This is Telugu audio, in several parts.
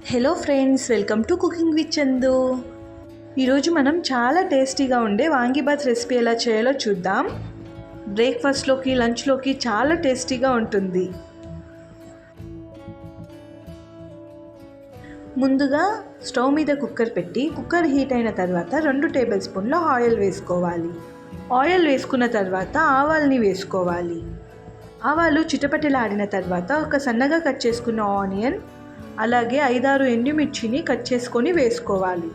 Hello friends, welcome to cooking with Chandu. ఈరోజు మనం చాలా టేస్టీగా ఉండే వాంగీబాత్ రెసిపీ ఎలా చేయాలో చూద్దాం. బ్రేక్ఫాస్ట్లోకి, లంచ్లోకి చాలా టేస్టీగా ఉంటుంది. ముందుగా స్టవ్ మీద కుక్కర్ పెట్టి కుక్కర్ హీట్ అయిన తర్వాత 2 టేబుల్ స్పూన్ల ఆయిల్ వేసుకోవాలి. ఆయిల్ వేసుకున్న తర్వాత ఆవాల్ని వేసుకోవాలి. ఆవాలు చిటపటలాడిన తర్వాత ఒక సన్నగా కట్ చేసుకున్న ఆనియన్, అలాగే 5-6 ఎండుమిర్చిని కట్ చేసుకొని వేసుకోవాలి.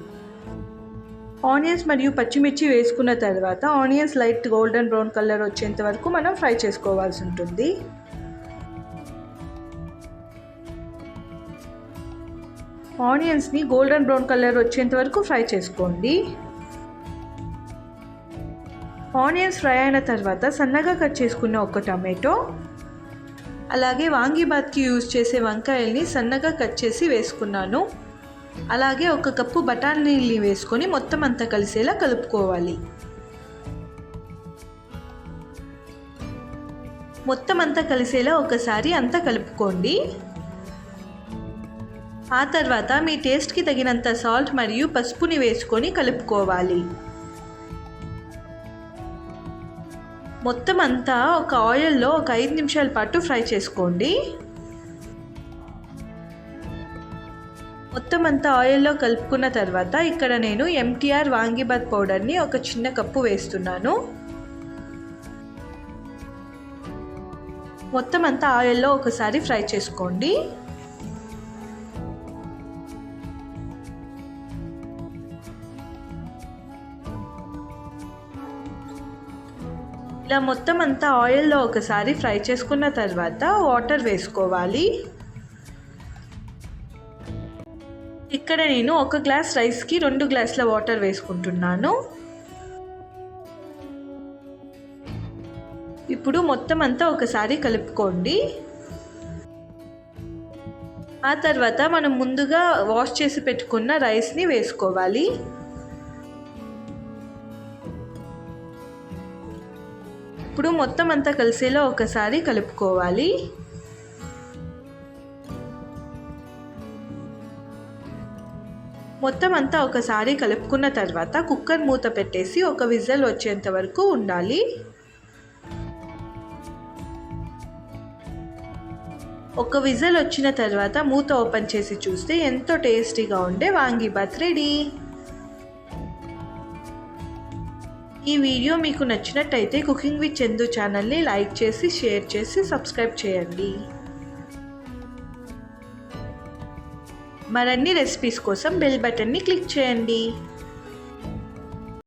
ఆనియన్స్ మరియు పచ్చిమిర్చి వేసుకున్న తర్వాత onions light golden brown colour వచ్చేంత వరకు మనం ఫ్రై చేసుకోవాల్సి ఉంటుంది. ఆనియన్స్ని గోల్డెన్ బ్రౌన్ కలర్ వచ్చేంత వరకు ఫ్రై చేసుకోండి. ఆనియన్స్ ఫ్రై అయిన తర్వాత సన్నగా కట్ చేసుకున్న ఒక టమాటో, అలాగే వాంగీబాత్కి యూజ్ చేసే వంకాయల్ని సన్నగా కట్ చేసి వేసుకున్నాను. అలాగే 1 కప్పు బఠానీల్ని వేసుకొని మొత్తం అంతా కలిసేలా కలుపుకోవాలి. మొత్తం అంతా కలిసేలా ఒకసారి అంతా కలుపుకోండి. ఆ తర్వాత మీ టేస్ట్కి తగినంత సాల్ట్ మరియు పసుపుని వేసుకొని కలుపుకోవాలి. మొత్తం అంతా ఒక ఆయిల్లో ఒక 5 నిమిషాల పాటు ఫ్రై చేసుకోండి. మొత్తం అంతా ఆయిల్లో కలుపుకున్న తర్వాత ఇక్కడ నేను MTR వాంగీబాత్ పౌడర్ని ఒక చిన్న కప్పు వేస్తున్నాను. మొత్తం అంతా ఆయిల్లో ఒకసారి ఫ్రై చేసుకోండి. ఇలా మొత్తం అంతా ఆయిల్లో ఒకసారి ఫ్రై చేసుకున్న తర్వాత వాటర్ వేసుకోవాలి. ఇక్కడ నేను 1 గ్లాస్ రైస్కి 2 గ్లాసుల వాటర్ వేసుకుంటున్నాను. ఇప్పుడు మొత్తం అంతా ఒకసారి కలుపుకోండి. ఆ తర్వాత మనం ముందుగా వాష్ చేసి పెట్టుకున్న రైస్ని వేసుకోవాలి. ఇప్పుడు మొత్తం అంతా కలిసేలా ఒకసారి కలుపుకోవాలి. మొత్తం అంతా ఒకసారి కలుపుకున్న తర్వాత కుక్కర్ మూత పెట్టేసి 1 విజిల్ వచ్చేంత వరకు ఉండాలి. ఒక విజిల్ వచ్చిన తర్వాత మూత ఓపెన్ చేసి చూస్తే ఎంతో టేస్టీగా ఉండే వాంగీబాత్ రెడీ. ఈ వీడియో మీకు నచ్చినట్టయితే కుకింగ్ విత్ చందు ఛానల్ని లైక్ చేసి, షేర్ చేసి, సబ్స్క్రైబ్ చేయండి. మరిన్ని రెసిపీస్ కోసం బెల్ బటన్ని క్లిక్ చేయండి.